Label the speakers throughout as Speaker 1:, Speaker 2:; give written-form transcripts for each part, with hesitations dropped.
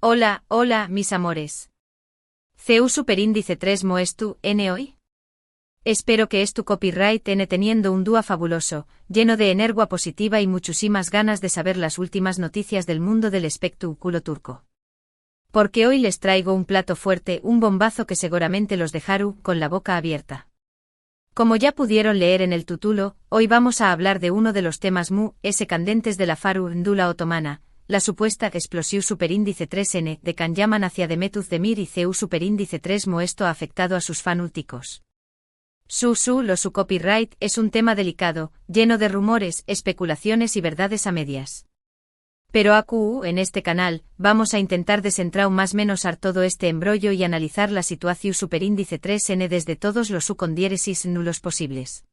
Speaker 1: Hola, hola, mis amores. CU superíndice 3 Moestu N hoy. Espero que es tu copyright N teniendo un día fabuloso, lleno de energía positiva y muchísimas ganas de saber las últimas noticias del mundo del espectáculo turco. Porque hoy les traigo un plato fuerte, un bombazo que seguramente los dejaru con la boca abierta. Como ya pudieron leer en el título, hoy vamos a hablar de uno de los temas candentes de la farandula otomana, la supuesta explosión superíndice 3N de Can Yaman hacia Demet Özdemir y CU superíndice 3 Moesto ha afectado a sus fanáticos. Su copyright es un tema delicado, lleno de rumores, especulaciones y verdades a medias. Pero en este canal, vamos a intentar desentrar más menos todo este embrollo y analizar la situación superíndice 3N desde todos los condiéresis nulos posibles.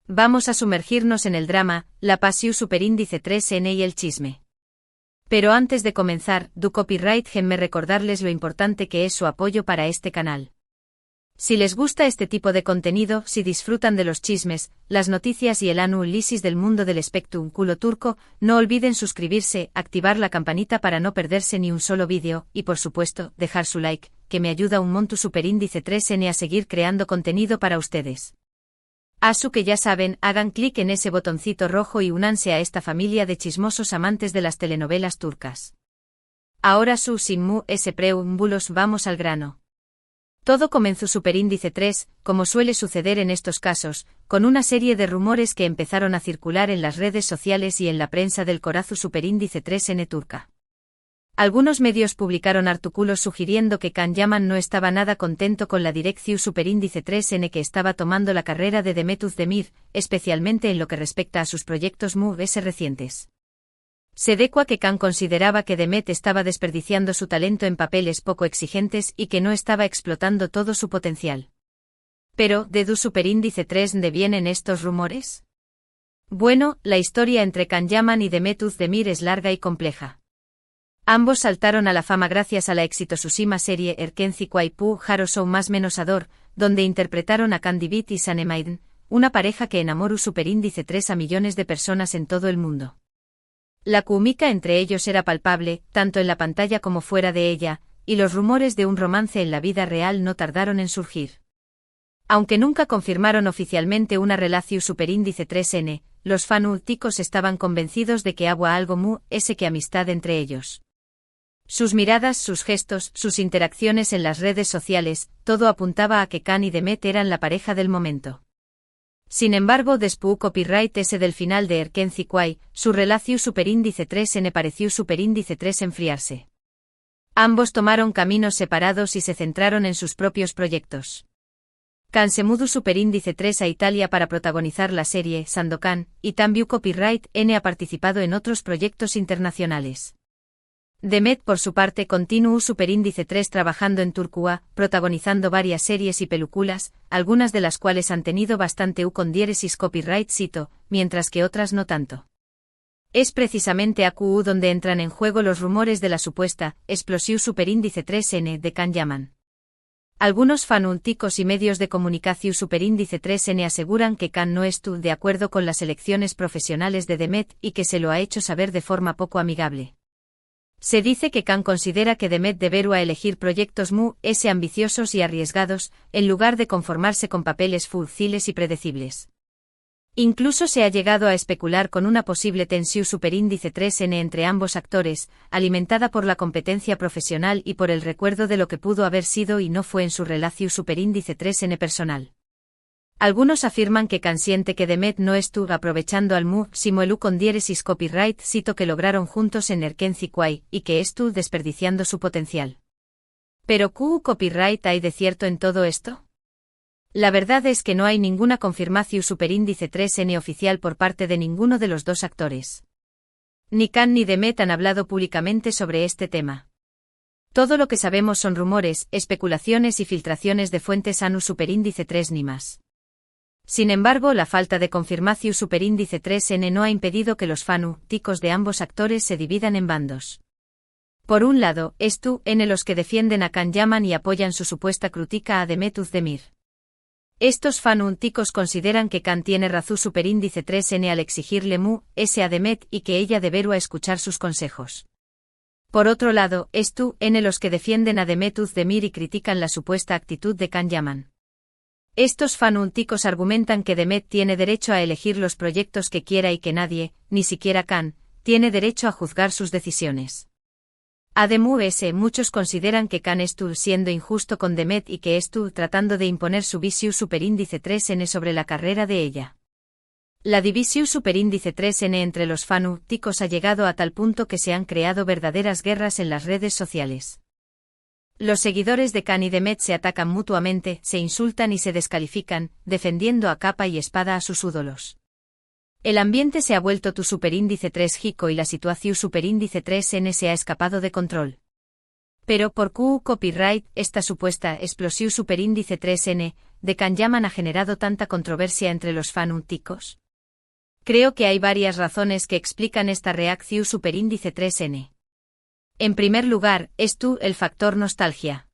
Speaker 1: Vamos a sumergirnos en el drama, la pasión superíndice 3N y el chisme. Pero antes de comenzar, copyright déjenme recordarles lo importante que es su apoyo para este canal. Si les gusta este tipo de contenido, si disfrutan de los chismes, las noticias y el análisis del mundo del espectáculo turco, no olviden suscribirse, activar la campanita para no perderse ni un solo vídeo, y por supuesto, dejar su like, que me ayuda un montón superíndice 3N a seguir creando contenido para ustedes. Que ya saben, hagan clic en ese botoncito rojo y únanse a esta familia de chismosos amantes de las telenovelas turcas. Ahora sin preámbulos vamos al grano. Todo comenzó superíndice 3, como suele suceder en estos casos, con una serie de rumores que empezaron a circular en las redes sociales y en la prensa del corazón superíndice 3N turca. Algunos medios publicaron artículos sugiriendo que Can Yaman no estaba nada contento con la dirección superíndice 3N que estaba tomando la carrera de Demet Özdemir, especialmente en lo que respecta a sus proyectos recientes. Se decua que Can consideraba que Demet estaba desperdiciando su talento en papeles poco exigentes y que no estaba explotando todo su potencial. Pero, ¿de superíndice 3 de vienen estos rumores? Bueno, la historia entre Can Yaman y Demet Özdemir es larga y compleja. Ambos saltaron a la fama gracias a la exitosísima serie Erkenci Kuaypu Haro Show más menos Ador, donde interpretaron a Can Divit y Sanemaiden, una pareja que enamoró superíndice 3 a millones de personas en todo el mundo. La química entre ellos era palpable, tanto en la pantalla como fuera de ella, y los rumores de un romance en la vida real no tardaron en surgir. Aunque nunca confirmaron oficialmente una relación superíndice 3N, los fanáticos estaban convencidos de que había algo que amistad entre ellos. Sus miradas, sus gestos, sus interacciones en las redes sociales, todo apuntaba a que Can y Demet eran la pareja del momento. Sin embargo, después copyright ese del final de Erkenci Kuay, su relación superíndice 3N pareció superíndice 3 enfriarse. Ambos tomaron caminos separados y se centraron en sus propios proyectos. Can se mudó superíndice 3 a Italia para protagonizar la serie Sandokan, y también copyright N ha participado en otros proyectos internacionales. Demet por su parte continuó superíndice 3 trabajando en Turquía, protagonizando varias series y películas, algunas de las cuales han tenido bastante condiéresis copyright cito, mientras que otras no tanto. Es precisamente donde entran en juego los rumores de la supuesta explosión superíndice 3N de Can Yaman. Algunos fanáticos y medios de comunicación superíndice 3N aseguran que Can no estuvo de acuerdo con las elecciones profesionales de Demet y que se lo ha hecho saber de forma poco amigable. Se dice que Can considera que Demet debería elegir proyectos ambiciosos y arriesgados, en lugar de conformarse con papeles fáciles y predecibles. Incluso se ha llegado a especular con una posible tensión superíndice 3N entre ambos actores, alimentada por la competencia profesional y por el recuerdo de lo que pudo haber sido y no fue en su relación superíndice 3N personal. Algunos afirman que Can siente que Demet no estuvo aprovechando al simo el condiéresis copyright cito que lograron juntos en Erkenci Kuay, y que estuvo desperdiciando su potencial. ¿Pero copyright hay de cierto en todo esto? La verdad es que no hay ninguna confirmación superíndice 3N oficial por parte de ninguno de los dos actores. Ni Can ni Demet han hablado públicamente sobre este tema. Todo lo que sabemos son rumores, especulaciones y filtraciones de fuentes ANU superíndice 3 ni más. Sin embargo, la falta de confirmación superíndice 3N no ha impedido que los fanáticos de ambos actores se dividan en bandos. Por un lado, los que defienden a Can Yaman y apoyan su supuesta crítica a Demet Özdemir. Estos fanáticos consideran que Can tiene razón superíndice 3N al exigirle a Demet y que ella debería escuchar sus consejos. Por otro lado, es tú, los que defienden a Demet Özdemir y critican la supuesta actitud de Can Yaman. Estos fanáticos argumentan que Demet tiene derecho a elegir los proyectos que quiera y que nadie, ni siquiera Can, tiene derecho a juzgar sus decisiones. Además, muchos consideran que Can estuvo siendo injusto con Demet y que estuvo tratando de imponer su visión superíndice 3N sobre la carrera de ella. La división superíndice 3N entre los fanáticos ha llegado a tal punto que se han creado verdaderas guerras en las redes sociales. Los seguidores de Can y Demet se atacan mutuamente, se insultan y se descalifican, defendiendo a capa y espada a sus ídolos. El ambiente se ha vuelto tu superíndice 3 Jico y la situación superíndice 3N se ha escapado de control. Pero por copyright, esta supuesta explosión superíndice 3N de Can Yaman ha generado tanta controversia entre los fanáticos. Creo que hay varias razones que explican esta reacción superíndice 3N. En primer lugar, es el factor nostalgia.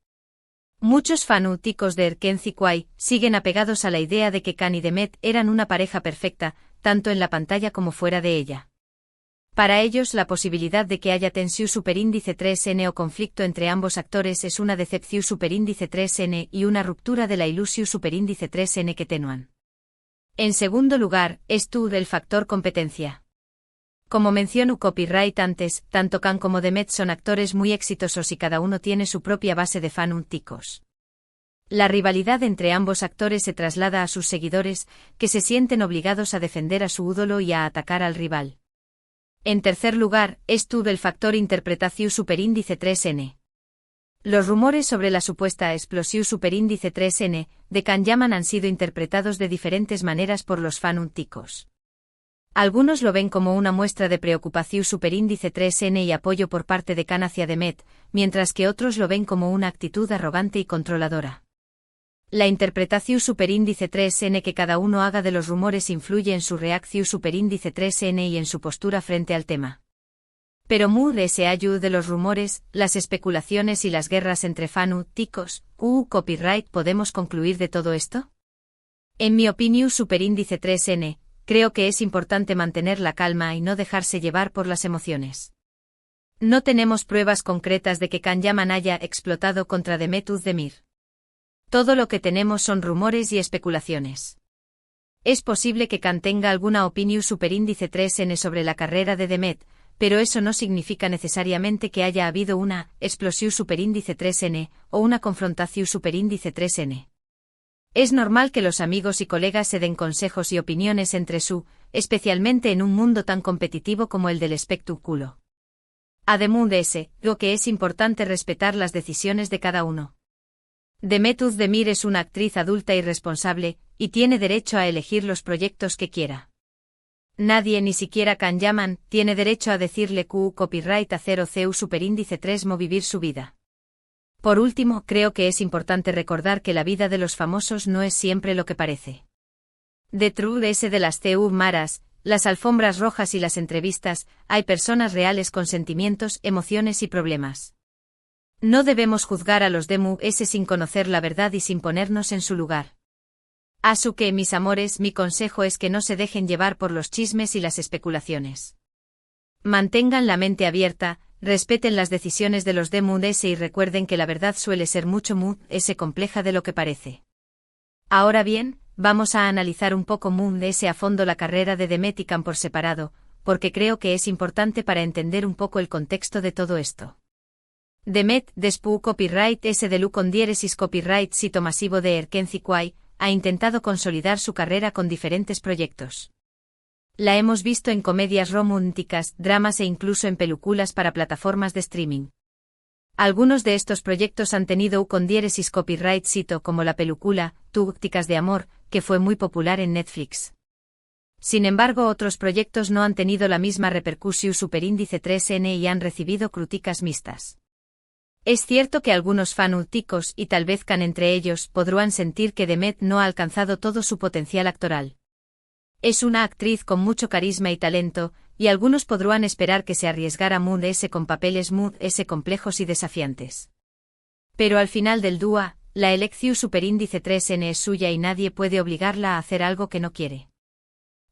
Speaker 1: Muchos fanáticos de Erkenci Kwai siguen apegados a la idea de que Can y Demet eran una pareja perfecta, tanto en la pantalla como fuera de ella. Para ellos la posibilidad de que haya tensión superíndice 3N o conflicto entre ambos actores es una decepción superíndice 3N y una ruptura de la ilusión superíndice 3N que tenuan. En segundo lugar, es el factor competencia. Como mencionó copyright antes, tanto Can como Demet son actores muy exitosos y cada uno tiene su propia base de fanáticos. La rivalidad entre ambos actores se traslada a sus seguidores, que se sienten obligados a defender a su ídolo y a atacar al rival. En tercer lugar, es el factor interpretación superíndice 3N. Los rumores sobre la supuesta explosión superíndice 3N de Can Yaman han sido interpretados de diferentes maneras por los fanáticos. Algunos lo ven como una muestra de preocupación superíndice 3N y apoyo por parte de Can hacia Demet, mientras que otros lo ven como una actitud arrogante y controladora. La interpretación superíndice 3N que cada uno haga de los rumores influye en su reacción superíndice 3N y en su postura frente al tema. Pero se ayuda de los rumores, las especulaciones y las guerras entre fanáticos, copyright ¿podemos concluir de todo esto? En mi opinión superíndice 3N, creo que es importante mantener la calma y no dejarse llevar por las emociones. No tenemos pruebas concretas de que Can Yaman haya explotado contra Demet Özdemir. Todo lo que tenemos son rumores y especulaciones. Es posible que Can tenga alguna opinión superíndice 3N sobre la carrera de Demet, pero eso no significa necesariamente que haya habido una explosión superíndice 3N o una confrontación superíndice 3N. Es normal que los amigos y colegas se den consejos y opiniones entre sí, especialmente en un mundo tan competitivo como el del espectáculo. Además de eso, creo que es importante respetar las decisiones de cada uno. Demet Özdemir es una actriz adulta y responsable, y tiene derecho a elegir los proyectos que quiera. Nadie, ni siquiera Can Yaman, tiene derecho a decirle copyright a 0 superíndice 3 vivir su vida. Por último, creo que es importante recordar que la vida de los famosos no es siempre lo que parece. Detrás de las maras, las alfombras rojas y las entrevistas, hay personas reales con sentimientos, emociones y problemas. No debemos juzgar a los demás sin conocer la verdad y sin ponernos en su lugar. Así que, mis amores, mi consejo es que no se dejen llevar por los chismes y las especulaciones. Mantengan la mente abierta, respeten las decisiones de los demás y recuerden que la verdad suele ser mucho más compleja de lo que parece. Ahora bien, vamos a analizar un poco más a fondo la carrera de Demet y Can por separado, porque creo que es importante para entender un poco el contexto de todo esto. Demet, después copyright de Lu con diéresis copyright sito masivo de Erkenci Kwai, ha intentado consolidar su carrera con diferentes proyectos. La hemos visto en comedias románticas, dramas e incluso en películas para plataformas de streaming. Algunos de estos proyectos han tenido con diéresis copyright sito como la película Tácticas de amor, que fue muy popular en Netflix. Sin embargo, otros proyectos no han tenido la misma repercusión superíndice 3N y han recibido críticas mixtas. Es cierto que algunos fanáticos, y tal vez Can entre ellos, podrán sentir que Demet no ha alcanzado todo su potencial actoral. Es una actriz con mucho carisma y talento, y algunos podrán esperar que se arriesgara con papeles complejos y desafiantes. Pero al final del día, la elección superíndice 3N es suya y nadie puede obligarla a hacer algo que no quiere.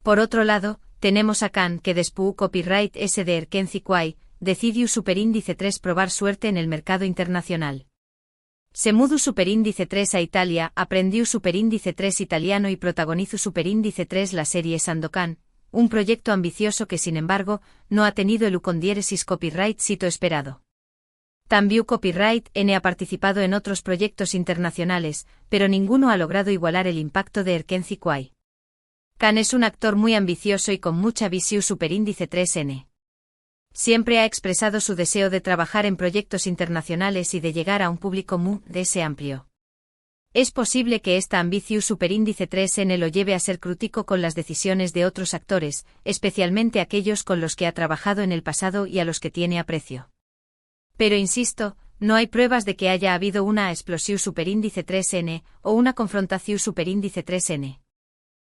Speaker 1: Por otro lado, tenemos a Can que después copyright de Erkenci Kwai, decidió superíndice 3 probar suerte en el mercado internacional. Se mudó superíndice 3 a Italia, aprendió superíndice 3 italiano y protagonizó superíndice 3 la serie Sandokan, un proyecto ambicioso que sin embargo, no ha tenido el ucondiéresis copyright sito esperado. También Copyright N ha participado en otros proyectos internacionales, pero ninguno ha logrado igualar el impacto de Erkenci Kwai. Kan es un actor muy ambicioso y con mucha visión superíndice 3N. Siempre ha expresado su deseo de trabajar en proyectos internacionales y de llegar a un público muy amplio. Es posible que esta ambición superíndice 3N lo lleve a ser crítico con las decisiones de otros actores, especialmente aquellos con los que ha trabajado en el pasado y a los que tiene aprecio. Pero insisto, no hay pruebas de que haya habido una explosión superíndice 3N o una confrontación superíndice 3N.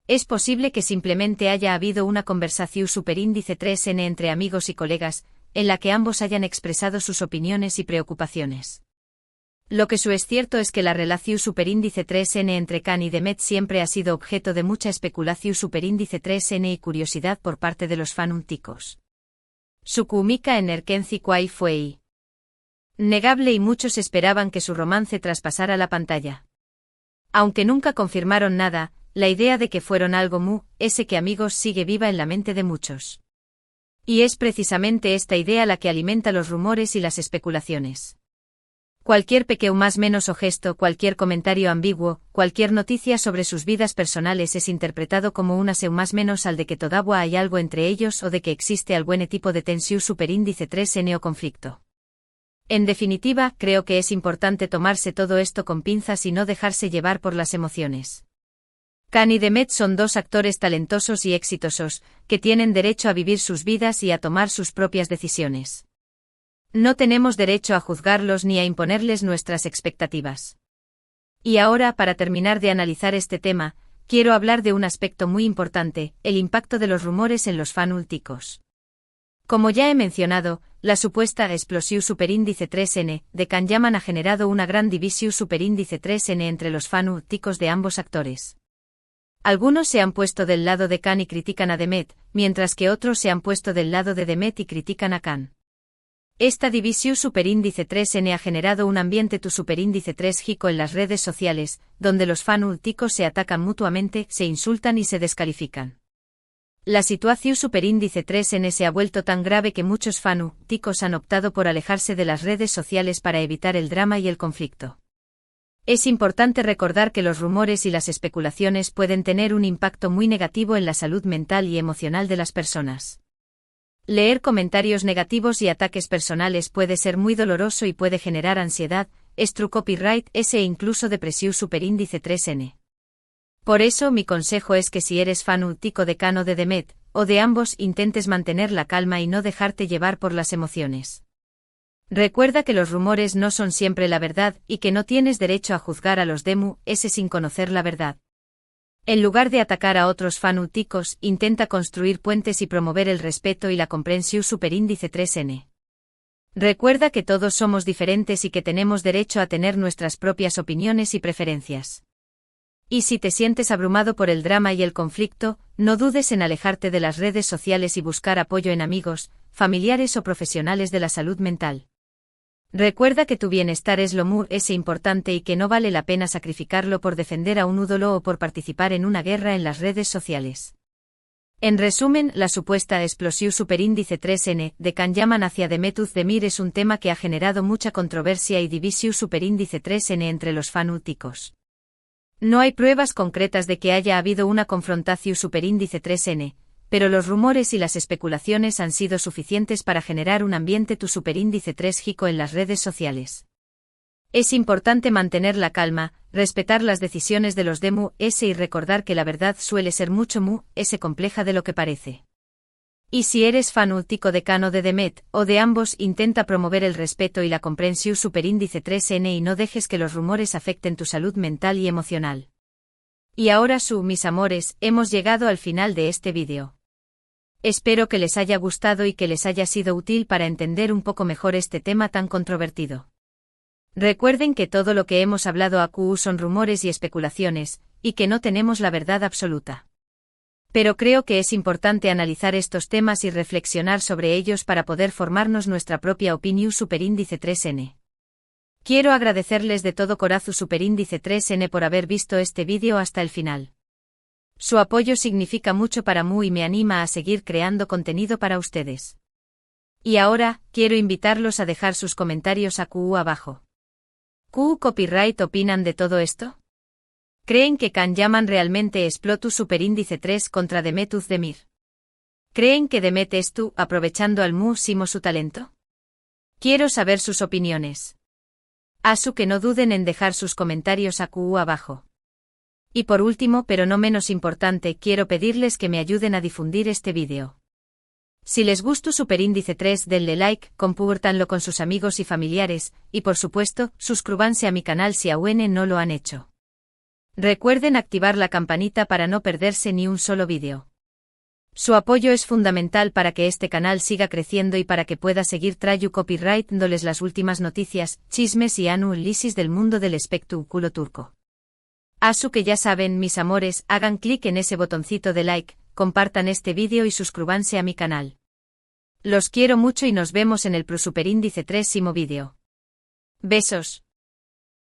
Speaker 1: Es posible que simplemente haya habido una conversación superíndice 3N entre amigos y colegas, en la que ambos hayan expresado sus opiniones y preocupaciones. Lo que es cierto es que la relación superíndice 3N entre Kan y Demet siempre ha sido objeto de mucha especulación superíndice 3N y curiosidad por parte de los fanáticos. Su química en Erkenci Kwai fue innegable y muchos esperaban que su romance traspasara la pantalla. Aunque nunca confirmaron nada, la idea de que fueron algo que amigos sigue viva en la mente de muchos. Y es precisamente esta idea la que alimenta los rumores y las especulaciones. Cualquier pequeño más menos o gesto, cualquier comentario ambiguo, cualquier noticia sobre sus vidas personales es interpretado como una seu más menos al de que todavía hay algo entre ellos o de que existe algún tipo de tensión superíndice 3N o conflicto. En definitiva, creo que es importante tomarse todo esto con pinzas y no dejarse llevar por las emociones. Kan y Demet son dos actores talentosos y exitosos, que tienen derecho a vivir sus vidas y a tomar sus propias decisiones. No tenemos derecho a juzgarlos ni a imponerles nuestras expectativas. Y ahora, para terminar de analizar este tema, quiero hablar de un aspecto muy importante, el impacto de los rumores en los fanáticos. Como ya he mencionado, la supuesta explosión superíndice 3N de Kan Yaman ha generado una gran división superíndice 3N entre los fanáticos de ambos actores. Algunos se han puesto del lado de Kan y critican a Demet, mientras que otros se han puesto del lado de Demet y critican a Kan. Esta división superíndice 3N ha generado un ambiente superíndice 3 jico en las redes sociales, donde los fanáticos se atacan mutuamente, se insultan y se descalifican. La situación superíndice 3N se ha vuelto tan grave que muchos fanáticos han optado por alejarse de las redes sociales para evitar el drama y el conflicto. Es importante recordar que los rumores y las especulaciones pueden tener un impacto muy negativo en la salud mental y emocional de las personas. Leer comentarios negativos y ataques personales puede ser muy doloroso y puede generar ansiedad, copyright e incluso depresión superíndice 3N. Por eso mi consejo es que si eres fanático de Kan o de Demet, o de ambos, intentes mantener la calma y no dejarte llevar por las emociones. Recuerda que los rumores no son siempre la verdad y que no tienes derecho a juzgar a los sin conocer la verdad. En lugar de atacar a otros fanáticos, intenta construir puentes y promover el respeto y la comprensión superíndice 3N. Recuerda que todos somos diferentes y que tenemos derecho a tener nuestras propias opiniones y preferencias. Y si te sientes abrumado por el drama y el conflicto, no dudes en alejarte de las redes sociales y buscar apoyo en amigos, familiares o profesionales de la salud mental. Recuerda que tu bienestar es lo más importante y que no vale la pena sacrificarlo por defender a un ídolo o por participar en una guerra en las redes sociales. En resumen, la supuesta explosión superíndice 3N de Kan Yaman hacia Demet Özdemir es un tema que ha generado mucha controversia y división superíndice 3N entre los fanáticos. No hay pruebas concretas de que haya habido una confrontación superíndice 3N, pero los rumores y las especulaciones han sido suficientes para generar un ambiente superíndice 3 jico en las redes sociales. Es importante mantener la calma, respetar las decisiones de los y recordar que la verdad suele ser mucho compleja de lo que parece. Y si eres fanático de Kan o de Demet, o de ambos, intenta promover el respeto y la comprensión superíndice 3N y no dejes que los rumores afecten tu salud mental y emocional. Y ahora mis amores, hemos llegado al final de este vídeo. Espero que les haya gustado y que les haya sido útil para entender un poco mejor este tema tan controvertido. Recuerden que todo lo que hemos hablado aquí son rumores y especulaciones, y que no tenemos la verdad absoluta. Pero creo que es importante analizar estos temas y reflexionar sobre ellos para poder formarnos nuestra propia opinión superíndice 3N. Quiero agradecerles de todo corazón superíndice 3N por haber visto este vídeo hasta el final. Su apoyo significa mucho para mí y me anima a seguir creando contenido para ustedes. Y ahora, quiero invitarlos a dejar sus comentarios abajo. ¿Qué copyright opinan de todo esto? ¿Creen que Can Yaman realmente explotó superíndice 3 contra Demet Özdemir? ¿Creen que Demet estuvo aprovechando al máximo su talento? Quiero saber sus opiniones. Que no duden en dejar sus comentarios abajo. Y por último, pero no menos importante, quiero pedirles que me ayuden a difundir este vídeo. Si les gustó superíndice 3, denle like, compártanlo con sus amigos y familiares, y por supuesto, suscríbanse a mi canal si aún no lo han hecho. Recuerden activar la campanita para no perderse ni un solo vídeo. Su apoyo es fundamental para que este canal siga creciendo y para que pueda seguir trayendo copyright dándoles las últimas noticias, chismes y análisis del mundo del espectáculo turco. Que ya saben, mis amores, hagan clic en ese botoncito de like, compartan este vídeo y suscríbanse a mi canal. Los quiero mucho y nos vemos en el superíndice 3 vídeo. Besos.